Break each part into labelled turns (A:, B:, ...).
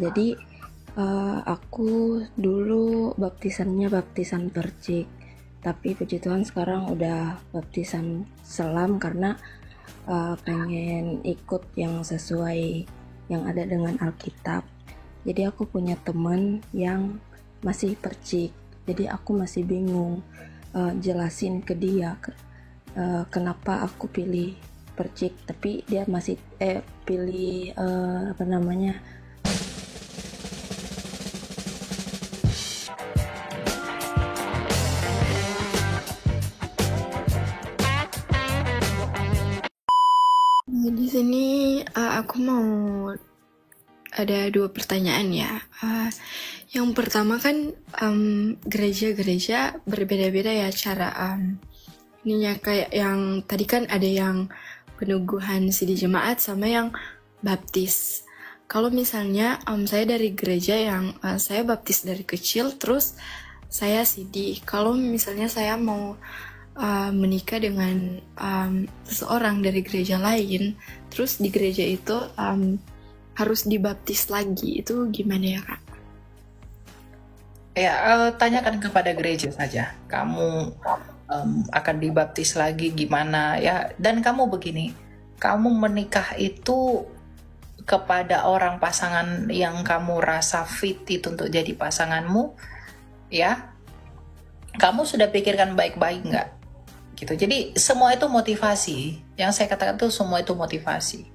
A: Jadi aku dulu baptisannya baptisan percik, tapi puji Tuhan sekarang udah baptisan selam karena pengen ikut yang sesuai yang ada dengan Alkitab. Jadi aku punya temen yang masih percik, jadi aku masih bingung jelasin ke dia kenapa aku pilih percik, tapi dia masih pilih apa namanya.
B: Di sini aku mau ada 2 pertanyaan ya. Yang pertama kan gereja-gereja berbeda-beda ya cara ininya, kayak yang tadi kan ada yang peneguhan sidi jemaat sama yang baptis. Kalau misalnya saya dari gereja yang saya baptis dari kecil, terus saya sidi. Kalau misalnya saya mau menikah dengan seseorang dari gereja lain, terus di gereja itu harus dibaptis lagi, itu gimana ya Kak?
C: Ya, tanyakan kepada gereja saja. Kamu akan dibaptis lagi gimana ya? Dan kamu begini, kamu menikah itu kepada orang pasangan yang kamu rasa fit itu untuk jadi pasanganmu, ya? Kamu sudah pikirkan baik-baik nggak? Gitu. Jadi semua itu motivasi. Yang saya katakan tuh semua itu motivasi.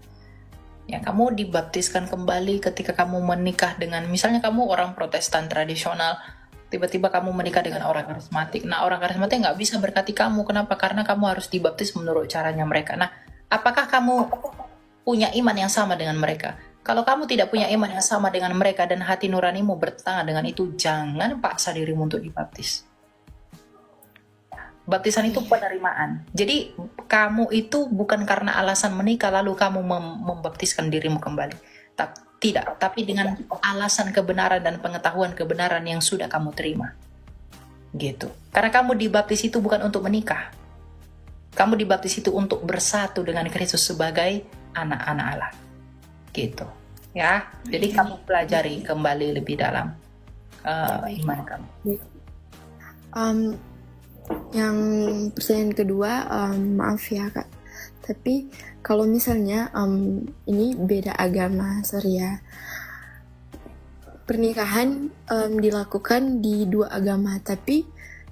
C: Ya, kamu dibaptiskan kembali ketika kamu menikah dengan, misalnya kamu orang Protestan tradisional, tiba-tiba kamu menikah dengan orang karismatik. Nah, orang karismatik nggak bisa berkati kamu. Kenapa? Karena kamu harus dibaptis menurut caranya mereka. Nah, apakah kamu punya iman yang sama dengan mereka? Kalau kamu tidak punya iman yang sama dengan mereka dan hati nuranimu bertentangan dengan itu, jangan paksa dirimu untuk dibaptis. Baptisan itu penerimaan. Jadi kamu itu bukan karena alasan menikah lalu kamu membaptiskan dirimu kembali. Tidak, tapi dengan alasan kebenaran dan pengetahuan kebenaran yang sudah kamu terima. Gitu. Karena kamu dibaptis itu bukan untuk menikah. Kamu dibaptis itu untuk bersatu dengan Kristus sebagai anak-anak Allah. Gitu. Ya. Jadi kamu pelajari kembali lebih dalam iman kamu.
B: Yang pertanyaan kedua, maaf ya Kak, tapi kalau misalnya ini beda agama, sorry ya, pernikahan dilakukan di 2 agama, tapi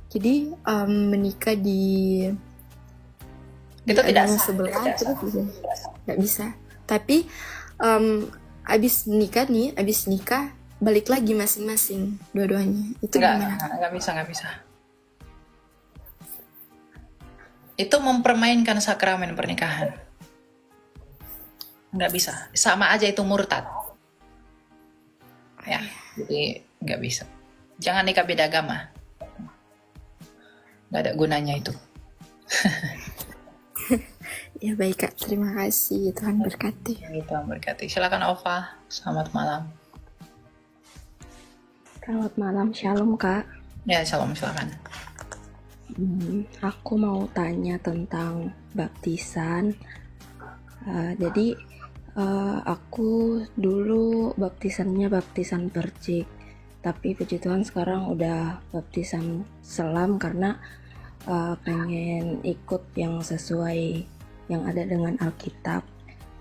B: jadi menikah di
C: itu tidak
B: agama sebelah itu nggak bisa. Tapi abis nikah balik lagi masing-masing dua-duanya, itu gimana?
C: Nggak bisa. Itu mempermainkan sakramen pernikahan. Nggak bisa. Sama aja itu murtad. Ya, jadi nggak bisa. Jangan nikah beda agama. Nggak ada gunanya itu.
B: Ya baik Kak, terima kasih. Tuhan berkati.
C: Tuhan berkati. Silakan Ova. Selamat malam.
A: Selamat malam, shalom Kak.
C: Ya, shalom, silakan.
A: Aku mau tanya tentang baptisan. Jadi aku dulu baptisannya baptisan percik, tapi puji Tuhan sekarang udah baptisan selam karena pengen ikut yang sesuai yang ada dengan Alkitab.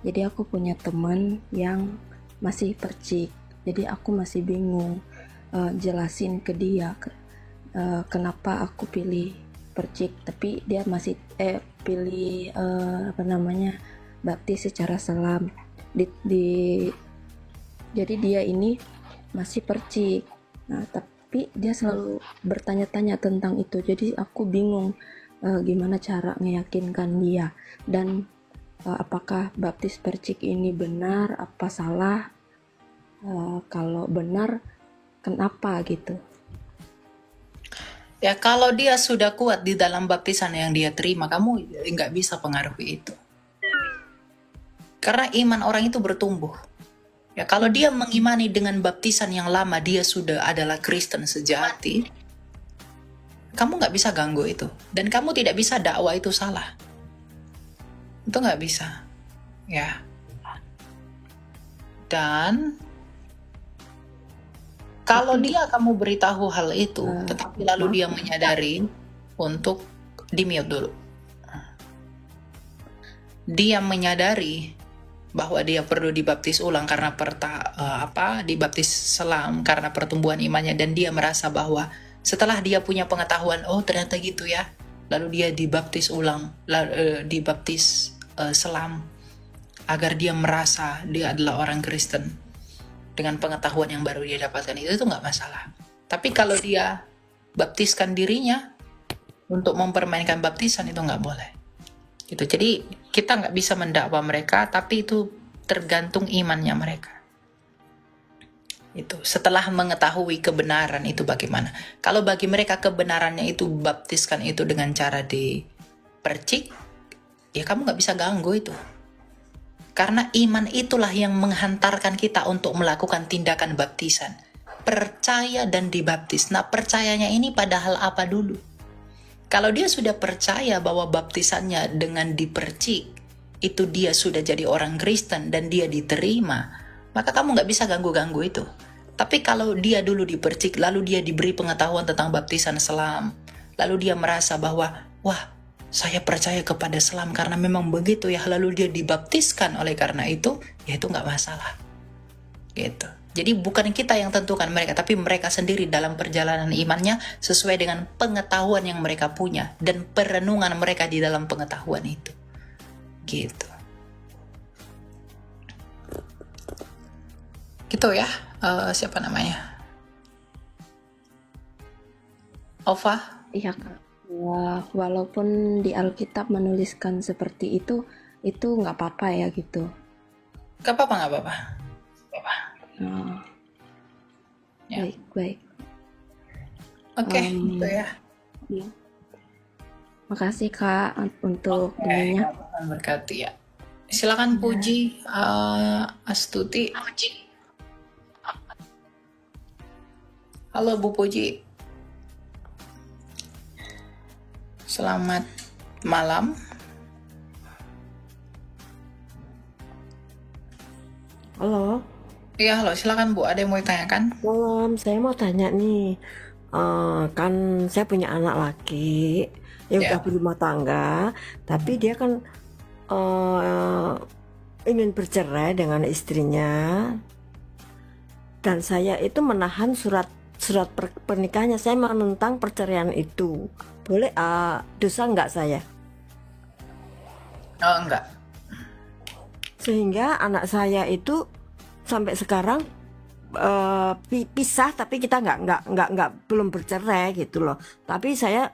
A: Jadi aku punya temen yang masih percik, jadi aku masih bingung jelasin ke dia kenapa aku pilih percik, tapi dia masih pilih baptis secara selam. Jadi dia ini masih percik. Nah, tapi dia selalu bertanya-tanya tentang itu. Jadi aku bingung gimana cara meyakinkan dia, dan apakah baptis percik ini benar apa salah. Kalau benar, kenapa gitu?
C: Ya, kalau dia sudah kuat di dalam baptisan yang dia terima, kamu nggak bisa pengaruhi itu. Karena iman orang itu bertumbuh. Ya, kalau dia mengimani dengan baptisan yang lama, dia sudah adalah Kristen sejati, kamu nggak bisa ganggu itu. Dan kamu tidak bisa dakwa itu salah. Itu nggak bisa. Ya. Dan Kalau dia kamu beritahu hal itu, tetapi lalu dia menyadari untuk di mute dulu. Dia menyadari bahwa dia perlu dibaptis ulang karena dibaptis selam karena pertumbuhan imannya, dan dia merasa bahwa setelah dia punya pengetahuan, oh ternyata gitu ya, lalu dia dibaptis ulang, dibaptis selam agar dia merasa dia adalah orang Kristen dengan pengetahuan yang baru dia dapatkan, itu nggak masalah. Tapi kalau dia baptiskan dirinya untuk mempermainkan baptisan, itu nggak boleh. Gitu. Jadi kita nggak bisa mendakwa mereka, tapi itu tergantung imannya mereka. Itu setelah mengetahui kebenaran itu bagaimana. Kalau bagi mereka kebenarannya itu baptiskan itu dengan cara dipercik, ya kamu nggak bisa ganggu itu. Karena iman itulah yang menghantarkan kita untuk melakukan tindakan baptisan. Percaya dan dibaptis. Nah, percayanya ini padahal apa dulu? Kalau dia sudah percaya bahwa baptisannya dengan dipercik, itu dia sudah jadi orang Kristen dan dia diterima, maka kamu nggak bisa ganggu-ganggu itu. Tapi kalau dia dulu dipercik, lalu dia diberi pengetahuan tentang baptisan selam, lalu dia merasa bahwa, wah, saya percaya kepada selam karena memang begitu ya, lalu dia dibaptiskan oleh karena itu, ya itu nggak masalah. Gitu. Jadi bukan kita yang tentukan mereka, tapi mereka sendiri dalam perjalanan imannya sesuai dengan pengetahuan yang mereka punya dan perenungan mereka di dalam pengetahuan itu. Gitu. Gitu ya. Siapa namanya? Ova?
A: Iya Kak. Walaupun di Alkitab menuliskan seperti itu nggak apa-apa ya gitu.
C: Gak apa-apa.
A: Oh,
C: Ya.
A: baik.
C: Oke, gitu ya.
A: Iya. Makasih Kak untuk ininya.
C: Tuhan berkati ya. Silakan Puji, Astuti. Halo Bu Puji. Selamat malam.
D: Halo,
C: Iya, halo. Silakan Bu, ada yang mau ditanyakan?
D: malam. Saya mau tanya nih, kan saya punya anak laki yang
C: Ya.
D: udah berumah tangga, tapi dia kan ingin bercerai dengan istrinya, dan saya itu menahan surat pernikahannya. Saya menentang perceraian itu. Boleh dosa nggak saya?
C: Oh, enggak.
D: Sehingga anak saya itu sampai sekarang pisah, tapi kita nggak belum bercerai gitu loh. Tapi saya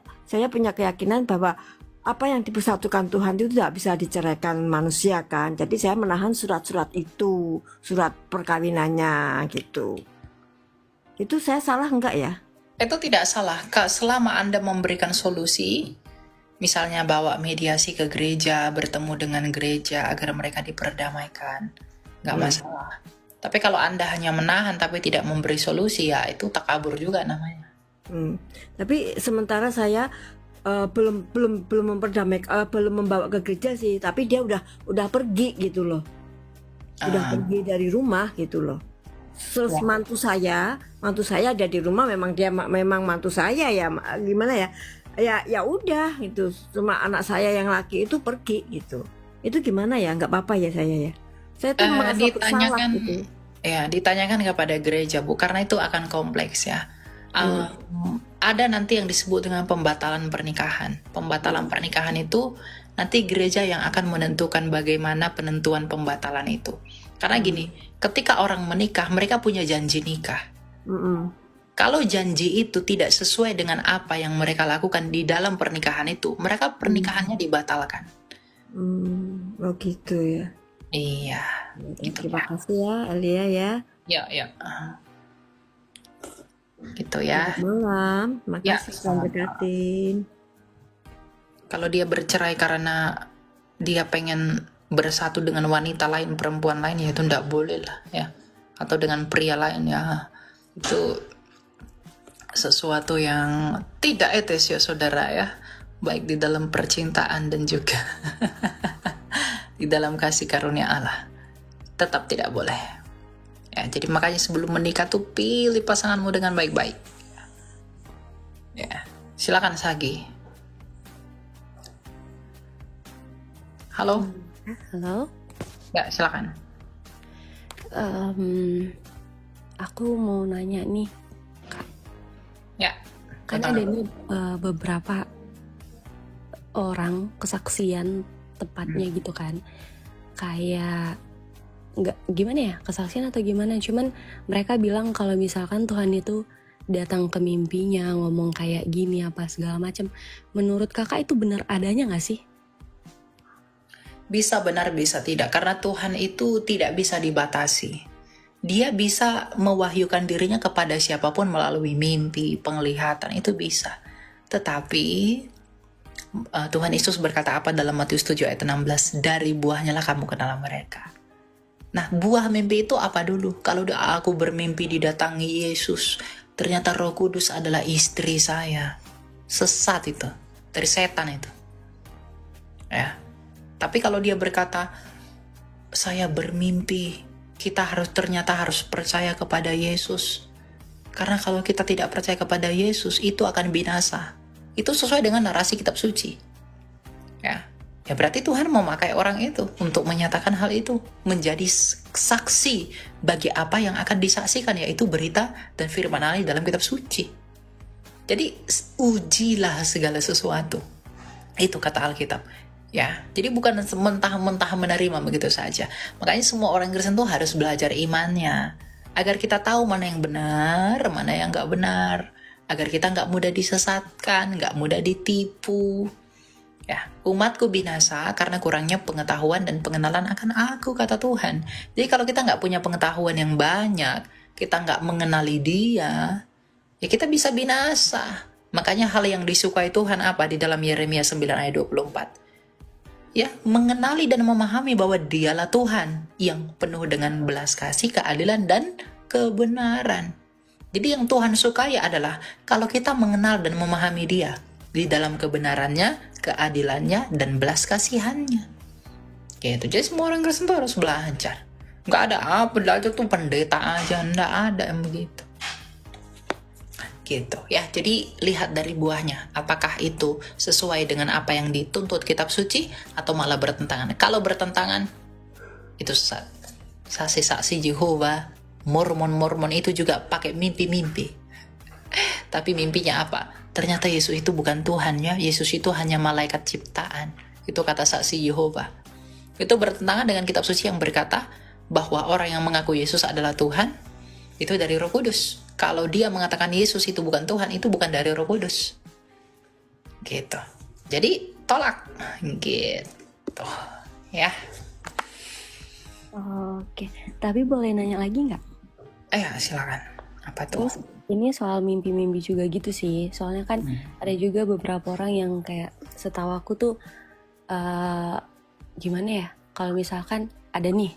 D: punya keyakinan bahwa apa yang dipersatukan Tuhan itu tidak bisa diceraikan manusia kan. Jadi saya menahan surat-surat itu, surat perkawinannya gitu. Itu saya salah enggak ya?
C: Itu tidak salah, Kak, selama Anda memberikan solusi, misalnya bawa mediasi ke gereja, bertemu dengan gereja agar mereka diperdamaikan, nggak masalah. Tapi kalau Anda hanya menahan tapi tidak memberi solusi, ya itu takabur juga namanya.
D: Tapi sementara saya belum memperdamaikan, belum membawa ke gereja sih. Tapi dia udah pergi gitu loh, udah pergi dari rumah gitu loh. Terus mantu saya ada di rumah, memang dia memang mantu saya ya, gimana ya? Ya udah gitu. Cuma anak saya yang laki itu pergi gitu. Itu gimana ya? Nggak apa-apa ya saya ya? Saya tuh merasa bersalah gitu.
C: Ya, ditanyakan kepada gereja, Bu, karena itu akan kompleks ya. Ada nanti yang disebut dengan pembatalan pernikahan. Pembatalan pernikahan itu nanti gereja yang akan menentukan bagaimana penentuan pembatalan itu. Karena gini, ketika orang menikah, mereka punya janji nikah. Kalau janji itu tidak sesuai dengan apa yang mereka lakukan di dalam pernikahan itu, mereka pernikahannya dibatalkan.
D: Oh gitu ya.
C: Iya. Gitu
D: Terima
C: ya.
D: kasih ya Alia ya.
C: Ya. Gitu ya.
D: Selamat malam. Terima
C: Ya,
D: kasih Tuhan berkatin.
C: Kalau dia bercerai karena dia pengen bersatu dengan wanita lain, perempuan lain, ya itu enggak boleh lah ya. Atau dengan pria lain, ya itu sesuatu yang tidak etis ya saudara ya. Baik di dalam percintaan dan juga di dalam kasih karunia Allah. Tetap tidak boleh. Ya, jadi makanya sebelum menikah tuh pilih pasanganmu dengan baik-baik. Ya, silakan Sagi. Halo?
A: Halo.
C: Ya, silakan.
A: Aku mau nanya nih, Kak.
C: Ya.
A: Kan ada nih beberapa orang kesaksian tepatnya gitu kan. Kayak nggak gimana ya, kesaksian atau gimana, cuman mereka bilang kalau misalkan Tuhan itu datang ke mimpinya ngomong kayak gini apa segala macam. Menurut kakak itu benar adanya nggak sih?
C: Bisa benar, bisa tidak. Karena Tuhan itu tidak bisa dibatasi. Dia bisa mewahyukan dirinya kepada siapapun melalui mimpi, penglihatan, itu bisa. Tetapi Tuhan Yesus berkata apa dalam Matius 7 ayat 16? Dari buahnya lah kamu kenal mereka. Nah, buah mimpi itu apa dulu? Kalau aku bermimpi didatangi Yesus, ternyata Roh Kudus adalah istri saya. Sesat itu, dari setan itu. Ya. Tapi kalau dia berkata, saya bermimpi, kita ternyata harus percaya kepada Yesus. Karena kalau kita tidak percaya kepada Yesus, itu akan binasa. Itu sesuai dengan narasi kitab suci. Ya berarti Tuhan memakai orang itu untuk menyatakan hal itu, menjadi saksi bagi apa yang akan disaksikan, yaitu berita dan firman Allah dalam kitab suci. Jadi ujilah segala sesuatu. Itu kata Alkitab. Ya, jadi bukan mentah-mentah menerima begitu saja. Makanya semua orang Kristen tuh harus belajar imannya, agar kita tahu mana yang benar, mana yang nggak benar, agar kita nggak mudah disesatkan, nggak mudah ditipu. Ya, umatku binasa karena kurangnya pengetahuan dan pengenalan akan aku, kata Tuhan. Jadi kalau kita nggak punya pengetahuan yang banyak, kita nggak mengenali Dia, ya kita bisa binasa. Makanya hal yang disukai Tuhan apa di dalam Yeremia 9 ayat 24? Ya, mengenali dan memahami bahwa Dialah Tuhan yang penuh dengan belas kasih, keadilan, dan kebenaran. Jadi yang Tuhan sukai adalah kalau kita mengenal dan memahami Dia di dalam kebenarannya, keadilannya, dan belas kasihannya. Gitu. Jadi semua orang Kristen tuh harus belajar. Nggak ada belajar tuh pendeta aja, nggak ada yang begitu. Gitu ya. Jadi lihat dari buahnya, apakah itu sesuai dengan apa yang dituntut kitab suci atau malah bertentangan. Kalau bertentangan, itu sesat. Saksi-saksi Jehovah, Mormon itu juga pakai mimpi-mimpi. Tapi mimpinya apa? Ternyata Yesus itu bukan Tuhan ya. Yesus itu hanya malaikat ciptaan. Itu kata saksi Yehovah. Itu bertentangan dengan kitab suci yang berkata bahwa orang yang mengaku Yesus adalah Tuhan itu dari Roh Kudus. Kalau dia mengatakan Yesus itu bukan Tuhan, itu bukan dari Roh Kudus. Gitu. Jadi tolak. Gitu. Ya.
A: Oke. Tapi boleh nanya lagi nggak?
C: Silakan. Apa tuh?
A: Terus ini soal mimpi-mimpi juga gitu sih. Soalnya kan ada juga beberapa orang yang kayak setahu aku tuh gimana ya? Kalau misalkan ada nih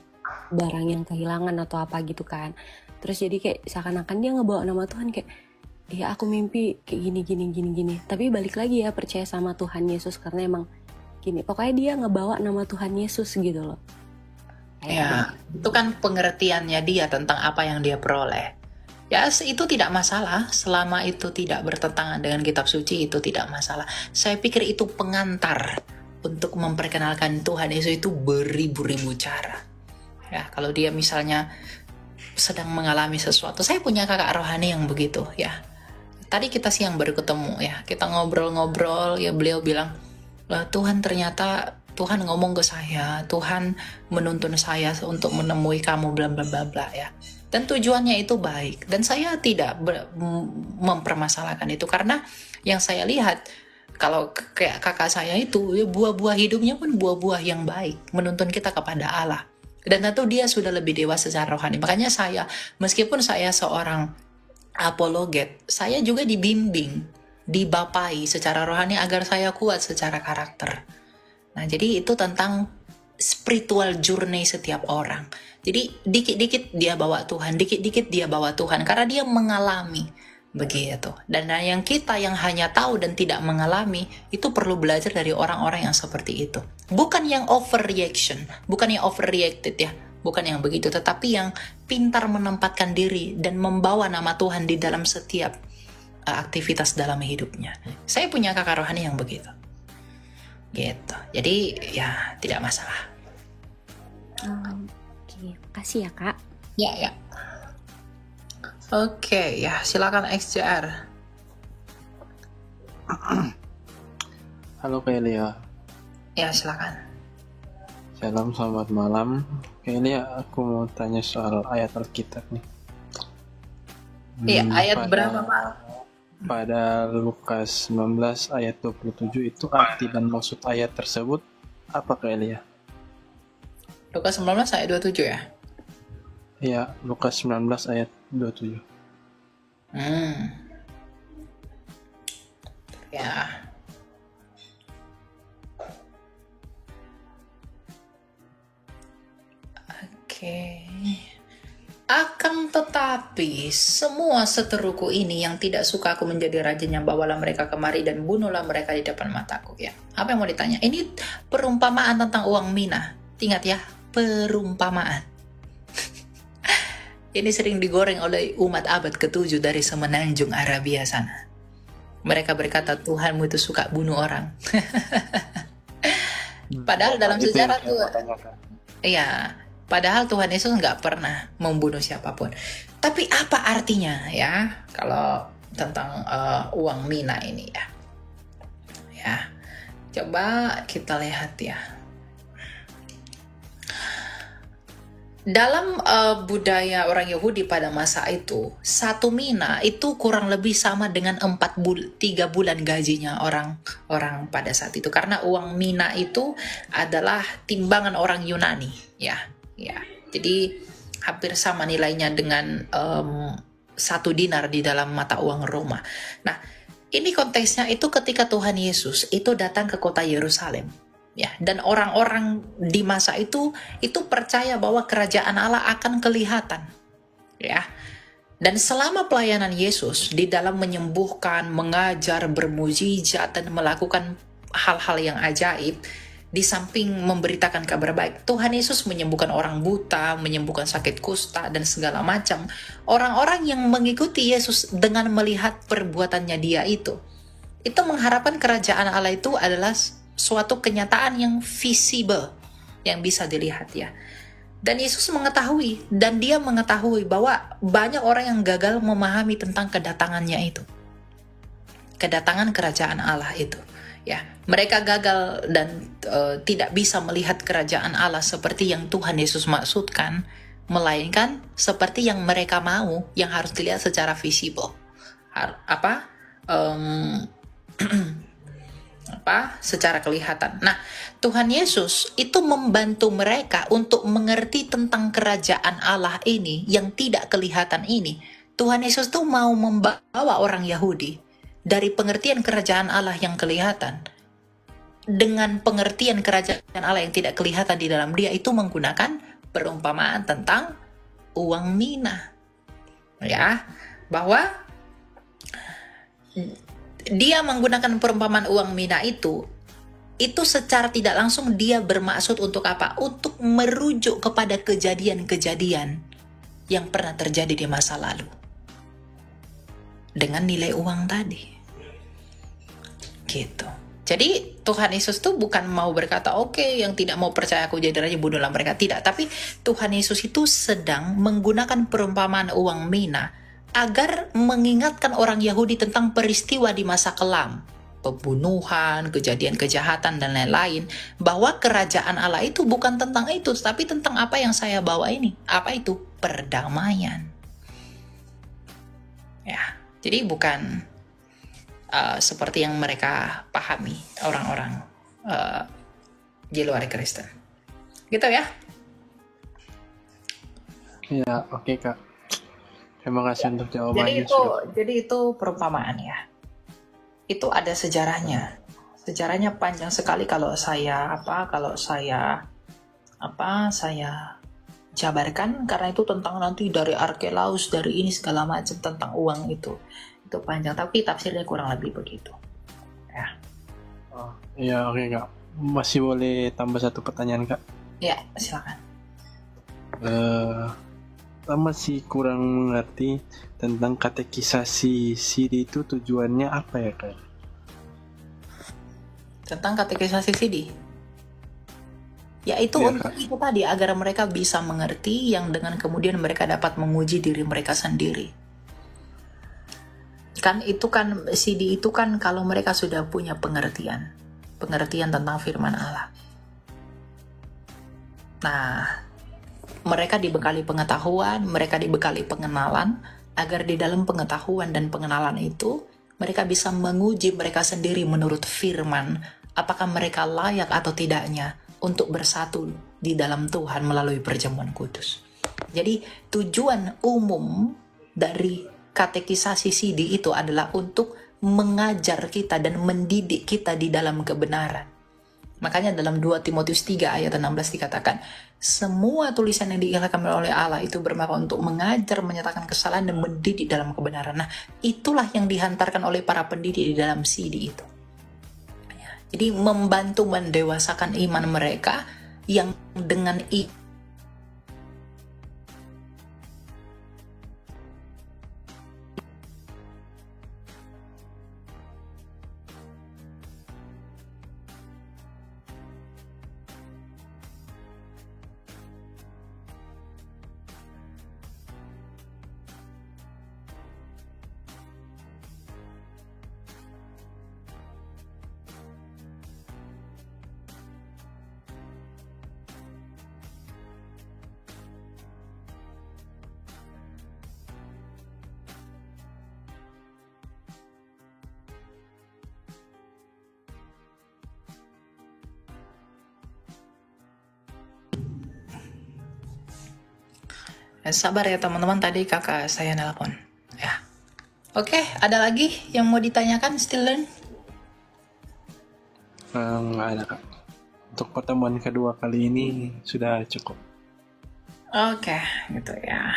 A: barang yang kehilangan atau apa gitu kan. Terus jadi kayak seakan-akan dia ngebawa nama Tuhan kayak, ya aku mimpi kayak gini. Tapi balik lagi ya, percaya sama Tuhan Yesus karena emang gini. Pokoknya dia ngebawa nama Tuhan Yesus gitu loh.
C: Ya, itu kan pengertiannya dia tentang apa yang dia peroleh. Ya, itu tidak masalah. Selama itu tidak bertentangan dengan kitab suci, itu tidak masalah. Saya pikir itu pengantar untuk memperkenalkan Tuhan Yesus itu beribu-ribu cara. Ya, kalau dia misalnya sedang mengalami sesuatu. Saya punya kakak rohani yang begitu ya. Tadi kita siang baru ketemu ya. Kita ngobrol-ngobrol ya, beliau bilang, Tuhan ternyata Tuhan ngomong ke saya, Tuhan menuntun saya untuk menemui kamu bla bla bla bla ya. Dan tujuannya itu baik. Dan saya tidak mempermasalahkan itu karena yang saya lihat kalau kayak kakak saya itu ya, buah-buah hidupnya pun buah-buah yang baik, menuntun kita kepada Allah. Dan tentu dia sudah lebih dewasa secara rohani. Makanya saya, meskipun saya seorang apologet, saya juga dibimbing, dibapai secara rohani agar saya kuat secara karakter. Nah, jadi itu tentang spiritual journey setiap orang. Jadi dikit-dikit dia bawa Tuhan, dikit-dikit dia bawa Tuhan, karena dia mengalami begitu. Dan yang kita yang hanya tahu dan tidak mengalami, itu perlu belajar dari orang-orang yang seperti itu. Bukan yang overreaction, bukan yang overreacted ya, bukan yang begitu, tetapi yang pintar menempatkan diri dan membawa nama Tuhan di dalam setiap aktivitas dalam hidupnya. Saya punya kakak rohani yang begitu. Gitu. Jadi ya tidak masalah.
A: Oke, makasih ya Kak.
C: Ya. Oke, ya silakan XJR.
E: Halo Kak Elia.
C: Ya silakan.
E: Salam, selamat malam. Kak Elia, aku mau tanya soal ayat Alkitab nih.
C: Iya, ayat berapa Pak?
E: Pada Lukas 19 ayat 27 itu arti dan maksud ayat tersebut apa Kak Elia?
C: Lukas 19 ayat 27 ya?
E: Iya, Lukas 19 ayat 27.
C: Ya. Oke. Akan tetapi semua seteruku ini yang tidak suka aku menjadi rajanya, bawalah mereka kemari dan bunuhlah mereka di depan mataku. Ya, apa yang mau ditanya? Ini perumpamaan tentang uang mina. Ingat ya, perumpamaan. Ini sering digoreng oleh umat abad ke-7 dari semenanjung Arabia sana. Mereka berkata Tuhanmu itu suka bunuh orang. Padahal dalam sejarah tuh, iya. Padahal Tuhan Yesus nggak pernah membunuh siapapun. Tapi apa artinya ya kalau tentang uang mina ini ya? Ya, coba kita lihat ya. Dalam budaya orang Yahudi pada masa itu, satu mina itu kurang lebih sama dengan 3 bulan gajinya orang pada saat itu. Karena uang mina itu adalah timbangan orang Yunani, ya. Jadi hampir sama nilainya dengan 1 dinar di dalam mata uang Roma. Nah, ini konteksnya itu ketika Tuhan Yesus itu datang ke kota Yerusalem. Ya, dan orang-orang di masa itu percaya bahwa kerajaan Allah akan kelihatan. Ya. Dan selama pelayanan Yesus di dalam menyembuhkan, mengajar, bermujizat dan melakukan hal-hal yang ajaib, di samping memberitakan kabar baik, Tuhan Yesus menyembuhkan orang buta, menyembuhkan sakit kusta dan segala macam. Orang-orang yang mengikuti Yesus dengan melihat perbuatannya dia itu mengharapkan kerajaan Allah itu adalah suatu kenyataan yang visible, yang bisa dilihat ya. Dan Yesus mengetahui, dan dia mengetahui bahwa banyak orang yang gagal memahami tentang kedatangannya itu. Kedatangan kerajaan Allah itu. Ya, mereka gagal dan tidak bisa melihat kerajaan Allah seperti yang Tuhan Yesus maksudkan, melainkan seperti yang mereka mau, yang harus dilihat secara visible. Secara kelihatan. Nah, Tuhan Yesus itu membantu mereka untuk mengerti tentang kerajaan Allah ini yang tidak kelihatan ini. Tuhan Yesus tuh mau membawa orang Yahudi dari pengertian kerajaan Allah yang kelihatan dengan pengertian kerajaan Allah yang tidak kelihatan di dalam dia, itu menggunakan perumpamaan tentang uang mina. Ya, bahwa dia menggunakan perumpamaan uang mina itu secara tidak langsung dia bermaksud untuk apa? Untuk merujuk kepada kejadian-kejadian yang pernah terjadi di masa lalu dengan nilai uang tadi. Gitu. Jadi Tuhan Yesus tuh bukan mau berkata, oke, yang tidak mau percaya aku jadi raja, bunuhlah mereka. Tidak, tapi Tuhan Yesus itu sedang menggunakan perumpamaan uang mina agar mengingatkan orang Yahudi tentang peristiwa di masa kelam, pembunuhan, kejadian kejahatan, dan lain-lain, bahwa kerajaan Allah itu bukan tentang itu, tapi tentang apa yang saya bawa ini. Apa itu? Perdamaian. Ya, jadi bukan seperti yang mereka pahami orang-orang di luar Kristen. Gitu ya?
E: Ya, oke Kak. Terima kasih untuk jawabannya.
C: Jadi itu perumpamaan ya. Itu ada sejarahnya. Sejarahnya panjang sekali kalau saya jabarkan, karena itu tentang nanti dari Arkelaus, dari ini segala macam tentang uang itu. Itu panjang, tapi tafsirnya kurang lebih begitu. Ya.
E: Oh, iya, oke Kak. Masih boleh tambah satu pertanyaan Kak?
C: Ya, silakan.
E: Masih kurang mengerti tentang katekisasi CD itu tujuannya apa ya Kak?
C: Tentang katekisasi CD. Yaitu
E: Iya,
C: untuk
E: Kak.
C: itu tadi, agar mereka bisa mengerti, yang dengan kemudian mereka dapat menguji diri mereka sendiri. Kan itu kan CD itu kan kalau mereka sudah punya pengertian tentang firman Allah. Nah, mereka dibekali pengetahuan, mereka dibekali pengenalan, agar di dalam pengetahuan dan pengenalan itu mereka bisa menguji mereka sendiri menurut firman, apakah mereka layak atau tidaknya untuk bersatu di dalam Tuhan melalui perjamuan kudus. Jadi tujuan umum dari katekisasi CD itu adalah untuk mengajar kita dan mendidik kita di dalam kebenaran. Makanya dalam 2 Timotius 3 ayat 16 dikatakan, semua tulisan yang diikhlaskan oleh Allah itu bermanfaat untuk mengajar, menyatakan kesalahan, dan mendidik dalam kebenaran. Nah, itulah yang dihantarkan oleh para pendidik di dalam CD itu. Jadi membantu mendewasakan iman mereka yang dengan sabar ya teman-teman, tadi kakak saya nelpon. Ya. Oke, ada lagi yang mau ditanyakan, Still Learn?
E: Nggak ada Kak. Untuk pertemuan kedua kali ini sudah cukup.
C: Oke, gitu ya.